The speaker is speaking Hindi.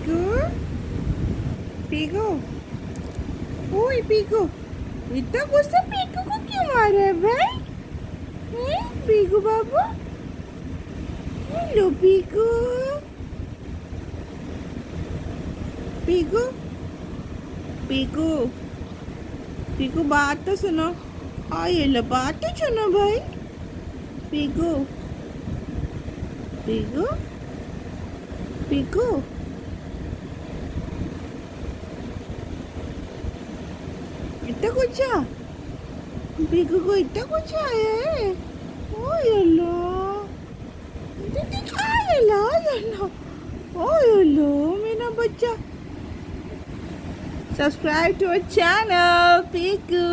पीकू पीकू ओए पीकू इतना गुस्सा पीकू को क्यों मारा है भाई पीकू बाबू हेलो पीकू पीकू पीकू पीकू बात तो सुनो ये लो बात तो सुनो भाई पीकू पीकू पीकू इतना कुछ पीकू को इतना कुछ आया है ओ येलो येलो येलो ओ येलो मेरा बच्चा subscribe to our channel Piku